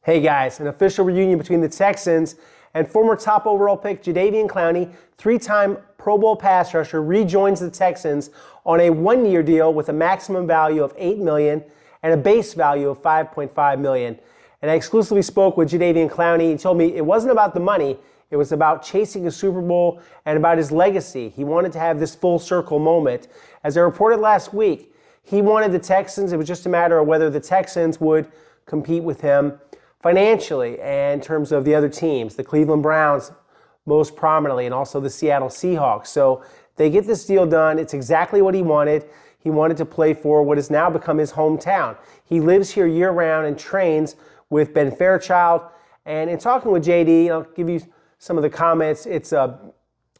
Hey guys, an official reunion between the Texans and former top overall pick Jadeveon Clowney, three-time Pro Bowl pass rusher, rejoins the Texans on a one-year deal with a maximum value of $8 million and a base value of $5.5 million. And I exclusively spoke with Jadeveon Clowney. He told me it wasn't about the money, it was about chasing a Super Bowl and about his legacy. He wanted to have this full circle moment. As I reported last week, he wanted the Texans, it was just a matter of whether the Texans would compete with him financially and in terms of the other teams, the Cleveland Browns most prominently, and also the Seattle Seahawks. So they get this deal done. It's exactly what he wanted. He wanted to play for what has now become his hometown. He lives here year-round and trains with Ben Fairchild. And in talking with JD, I'll give you some of the comments. It's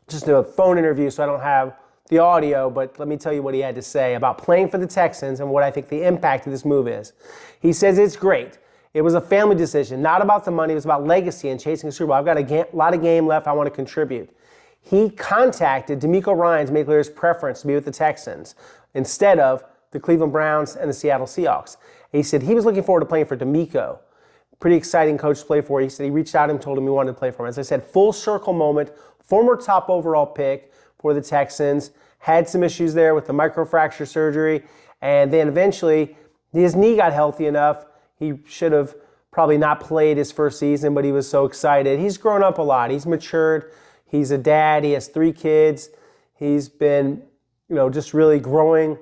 just a phone interview, so I don't have the audio, but let me tell you what he had to say about playing for the Texans and what I think the impact of this move is. He says it's great. It was a family decision, not about the money. It was about legacy and chasing a Super Bowl. I've got a lot of game left. I want to contribute. He contacted DeMeco Ryans, made clear his preference to be with the Texans instead of the Cleveland Browns and the Seattle Seahawks. And he said he was looking forward to playing for DeMeco. Pretty exciting coach to play for. He said he reached out and told him he wanted to play for him. As I said, full circle moment, former top overall pick for the Texans, had some issues there with the microfracture surgery, and then eventually his knee got healthy enough. He should have probably not played his first season, but he was so excited. He's grown up a lot. He's matured. He's a dad. He has 3 kids. He's been, just really growing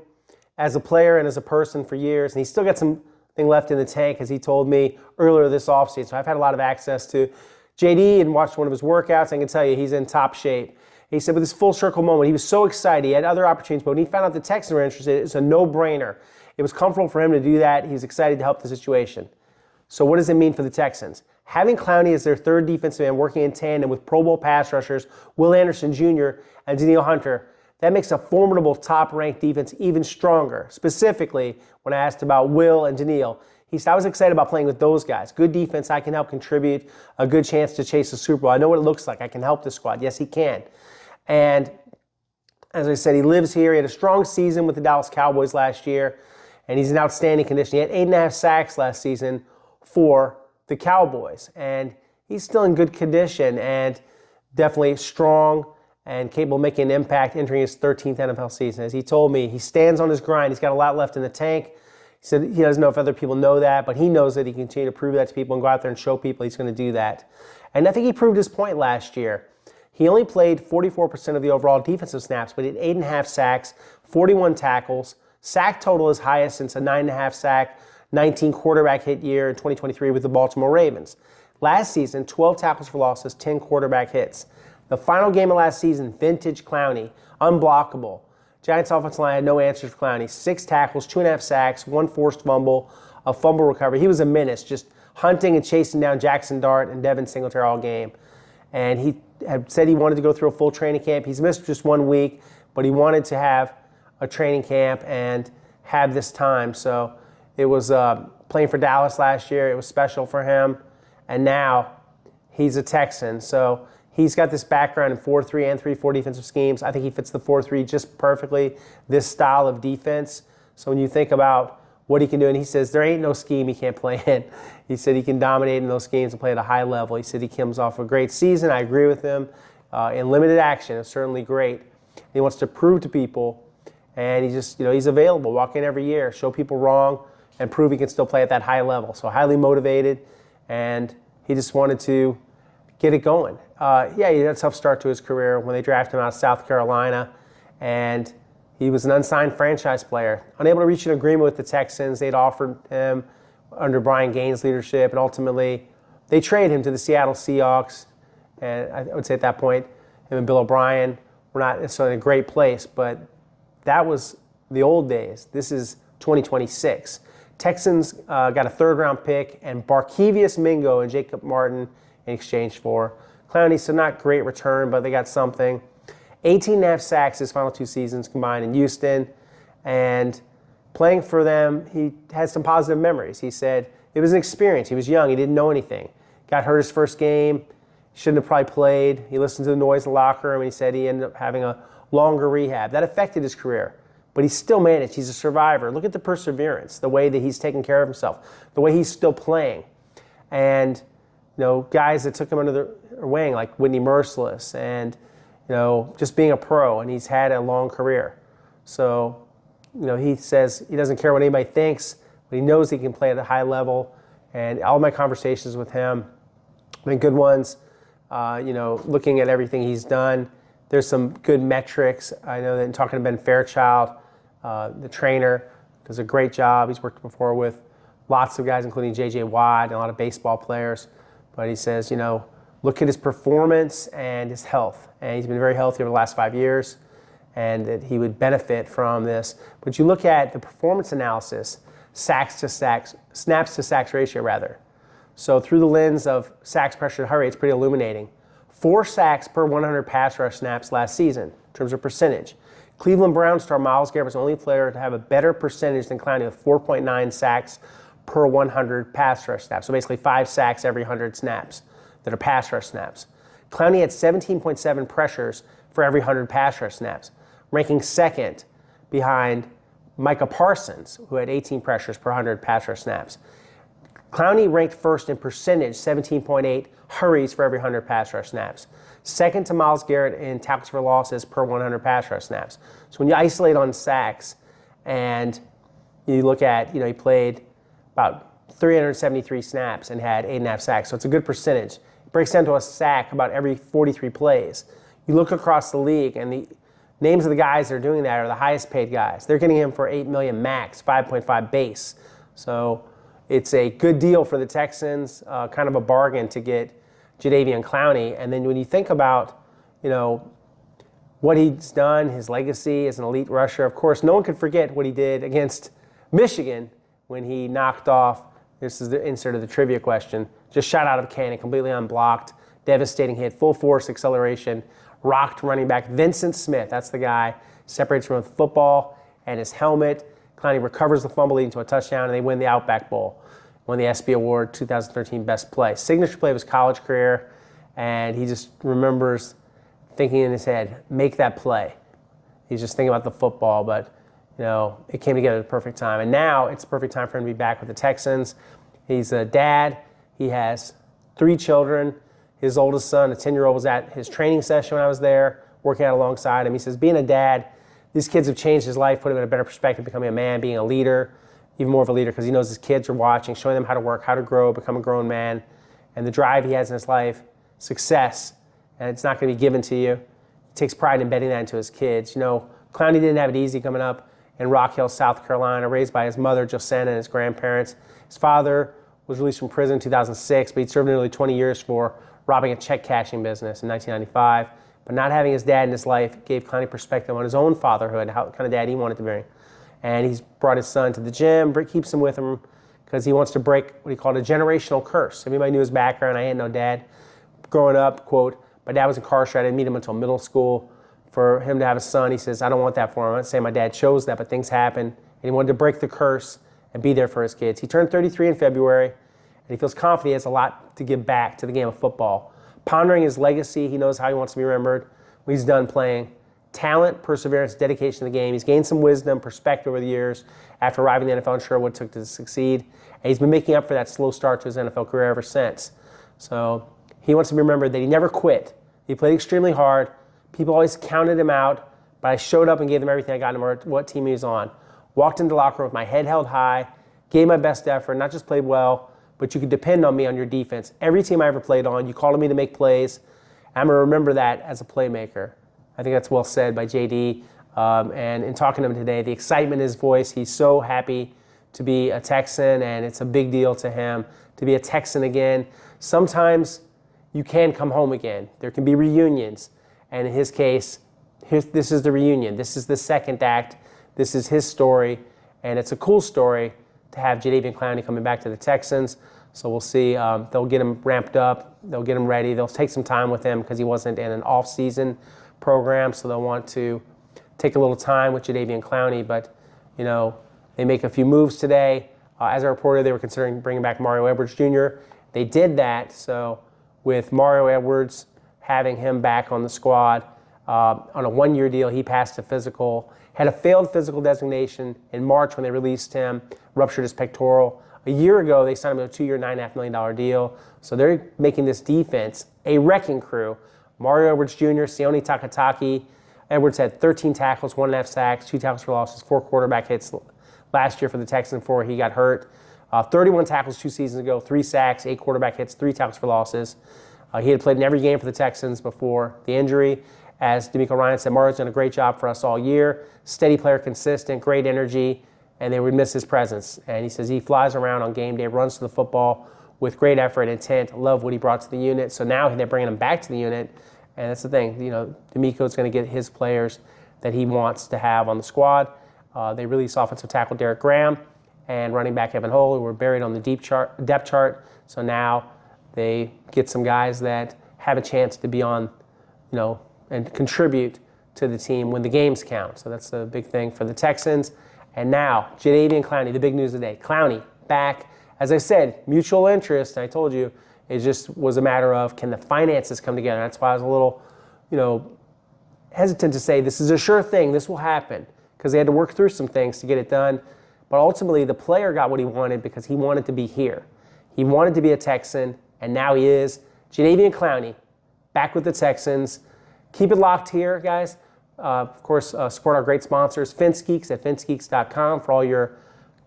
as a player and as a person for years. And he's still got something left in the tank, as he told me earlier this offseason. So I've had a lot of access to JD and watched one of his workouts. I can tell you he's in top shape. He said with this full circle moment, he was so excited. He had other opportunities, but when he found out the Texans were interested, it's a no-brainer. It was comfortable for him to do that. He was excited to help the situation. So what does it mean for the Texans? Having Clowney as their third defensive end working in tandem with Pro Bowl pass rushers Will Anderson Jr. and Danielle Hunter, that makes a formidable top-ranked defense even stronger. Specifically, when I asked about Will and Danielle, he said, I was excited about playing with those guys. Good defense, I can help contribute, a good chance to chase the Super Bowl. I know what it looks like. I can help the squad. Yes, he can. And as I said, he lives here. He had a strong season with the Dallas Cowboys last year, and he's in outstanding condition. He had 8.5 sacks last season for the Cowboys, and he's still in good condition and definitely strong and capable of making an impact entering his 13th NFL season. As he told me, he stands on his grind. He's got a lot left in the tank. He said he doesn't know if other people know that, but he knows that he can continue to prove that to people and go out there and show people he's going to do that. And I think he proved his point last year. He only played 44% of the overall defensive snaps, but he had 8.5 sacks, 41 tackles. Sack total is highest since a 9.5 sack, 19 quarterback hit year in 2023 with the Baltimore Ravens. Last season, 12 tackles for losses, 10 quarterback hits. The final game of last season, vintage Clowney, unblockable. Giants offensive line had no answers for Clowney. 6 tackles, 2.5 sacks, 1 forced fumble, a fumble recovery. He was a menace, just hunting and chasing down Jackson Dart and Devin Singletary all game. And he had said he wanted to go through a full training camp. He's missed just 1 week, but he wanted to have a training camp and have this time. So it was playing for Dallas last year. It was special for him. And now he's a Texan. So he's got this background in 4-3 and 3-4 defensive schemes. I think he fits the 4-3 just perfectly, this style of defense. So when you think about what he can do, and he says there ain't no scheme he can't play in. He said he can dominate in those schemes and play at a high level. He said he comes off a great season. I agree with him. In limited action, it's certainly great. He wants to prove to people, and he's available. Walk in every year, show people wrong, and prove he can still play at that high level. So highly motivated, and he just wanted to get it going. He had a tough start to his career when they drafted him out of South Carolina, and he was an unsigned franchise player, unable to reach an agreement with the Texans. They'd offered him under Brian Gaines' leadership, and ultimately they traded him to the Seattle Seahawks. And I would say at that point, him and Bill O'Brien were not necessarily in a great place, but that was the old days. This is 2026. Texans got a 3rd-round pick and Barkevious Mingo and Jacob Martin in exchange for Clowney. So not great return, but they got something. 18.5 sacks his final 2 seasons combined in Houston. And playing for them, he has some positive memories. He said it was an experience. He was young. He didn't know anything. Got hurt his first game. Shouldn't have probably played. He listened to the noise in the locker room, and he said he ended up having a longer rehab. That affected his career. But he still managed. He's a survivor. Look at the perseverance, the way that he's taking care of himself, the way he's still playing. and guys that took him under their wing, like Whitney Merciless, and just being a pro, and he's had a long career. So, he says he doesn't care what anybody thinks, but he knows he can play at a high level. And all my conversations with him have been good ones. Looking at everything he's done, there's some good metrics. I know that in talking to Ben Fairchild, the trainer, does a great job. He's worked before with lots of guys, including J.J. Watt and a lot of baseball players. But he says, look at his performance and his health. And he's been very healthy over the last 5 years, and that he would benefit from this. But you look at the performance analysis, snaps to sacks ratio rather. So through the lens of sacks, pressure, and hurry, it's pretty illuminating. 4 sacks per 100 pass rush snaps last season in terms of percentage. Cleveland Browns star Myles Garrett was the only player to have a better percentage than Clowney with 4.9 sacks per 100 pass rush snaps. So basically 5 sacks every 100 snaps that are pass rush snaps. Clowney had 17.7 pressures for every 100 pass rush snaps, ranking second behind Micah Parsons, who had 18 pressures per 100 pass rush snaps. Clowney ranked first in percentage, 17.8 hurries for every 100 pass rush snaps. Second to Myles Garrett in tackles for losses per 100 pass rush snaps. So when you isolate on sacks and you look at, he played about 373 snaps and had 8.5 sacks. So it's a good percentage. It breaks down to a sack about every 43 plays. You look across the league, and the names of the guys that are doing that are the highest paid guys. They're getting him for $8 million max, 5.5 base. So it's a good deal for the Texans, kind of a bargain to get Jadeveon Clowney. And then when you think about, what he's done, his legacy as an elite rusher, of course, no one could forget what he did against Michigan when he knocked off, this is the insert of the trivia question, just shot out of a cannon, completely unblocked, devastating hit, full force acceleration, rocked running back Vincent Smith, that's the guy, separates from the football and his helmet. Clowney recovers the fumble leading to a touchdown, and they win the Outback Bowl. Won the ESPY Award 2013 Best Play. Signature play of his college career, and he just remembers thinking in his head, make that play. He's just thinking about the football, but it came together at the perfect time. And now it's the perfect time for him to be back with the Texans. He's a dad. He has 3 children. His oldest son, a 10-year-old, was at his training session when I was there, working out alongside him. He says, being a dad, these kids have changed his life, put him in a better perspective, becoming a man, being a leader, even more of a leader because he knows his kids are watching, showing them how to work, how to grow, become a grown man, and the drive he has in his life, success, and it's not going to be given to you. He takes pride in embedding that into his kids. Clowney didn't have it easy coming up in Rock Hill, South Carolina, raised by his mother, Josanna, and his grandparents. His father was released from prison in 2006, but he'd served nearly 20 years for robbing a check-cashing business in 1995. But not having his dad in his life gave Clowney perspective on his own fatherhood, how kind of dad he wanted to be. And he's brought his son to the gym, keeps him with him because he wants to break what he called a generational curse. If anybody knew his background, I had no dad. Growing up, quote, my dad was incarcerated. I didn't meet him until middle school. For him to have a son, he says, I don't want that for him. I'm not saying my dad chose that, but things happen. And he wanted to break the curse and be there for his kids. He turned 33 in February, and he feels confident he has a lot to give back to the game of football. Pondering his legacy, he knows how he wants to be remembered when he's done playing. Talent, perseverance, dedication to the game. He's gained some wisdom, perspective over the years after arriving in the NFL and sure what it took to succeed. And he's been making up for that slow start to his NFL career ever since. So he wants to be remembered that he never quit. He played extremely hard. People always counted him out, but I showed up and gave them everything I got no matter what team he was on. Walked into the locker room with my head held high, gave my best effort, not just played well, but you could depend on me on your defense. Every team I ever played on, you called on me to make plays. I'm going to remember that as a playmaker. I think that's well said by JD. And in talking to him today, the excitement in his voice, he's so happy to be a Texan, and it's a big deal to him to be a Texan again. Sometimes you can come home again. There can be reunions. And in his case, this is the reunion. This is the second act. This is his story. And it's a cool story to have Jadeveon Clowney coming back to the Texans. So we'll see. They'll get him ramped up. They'll get him ready. They'll take some time with him because he wasn't in an off-season program. So they'll want to take a little time with Jadeveon Clowney. But, they make a few moves today. As a reporter, they were considering bringing back Mario Edwards Jr. They did that. So with Mario Edwards having him back on the squad on a 1-year deal, he passed a physical, had a failed physical designation in March when they released him, ruptured his pectoral. A year ago, they signed him to a 2-year, $9.5 million deal. So they're making this defense a wrecking crew. Mario Edwards Jr., Sione Takataki. Edwards had 13 tackles, 1.5 sacks, 2 tackles for losses, 4 quarterback hits last year for the Texans before he got hurt. 31 tackles 2 seasons ago, 3 sacks, 8 quarterback hits, 3 tackles for losses. He had played in every game for the Texans before the injury. As D'Amico Ryan said, Mario's done a great job for us all year. Steady player, consistent, great energy, and they would miss his presence. And he says he flies around on game day, runs to the football with great effort and intent. Love what he brought to the unit. So now they're bringing him back to the unit. And that's the thing, D'Amico's going to get his players that he wants to have on the squad. They released offensive tackle Derek Graham and running back Evan Hull, who were buried on the depth chart. So now they get some guys that have a chance to be on, and contribute to the team when the games count. So that's a big thing for the Texans. And now, Jadeveon Clowney, the big news of the day. Clowney back. As I said, mutual interest. I told you, it just was a matter of, can the finances come together? That's why I was a little, hesitant to say this is a sure thing, this will happen, because they had to work through some things to get it done. But ultimately, the player got what he wanted because he wanted to be here. He wanted to be a Texan, and now he is. Jadeveon Clowney, back with the Texans. Keep it locked here, guys. Of course, support our great sponsors, Fencegeeks at fencegeeks.com for all your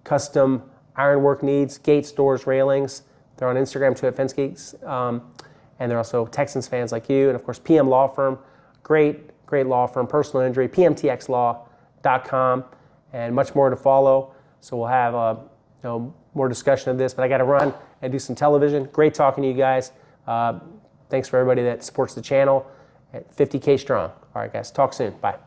custom ironwork needs, gates, doors, railings. They're on Instagram too at Fencegeeks. And they're also Texans fans like you. And of course, PM Law Firm, great law firm, personal injury, pmtxlaw.com, and much more to follow. So we'll have more discussion of this, but I got to run and do some television. Great talking to you guys. Thanks for everybody that supports the channel at 50K strong. All right, guys, talk soon. Bye.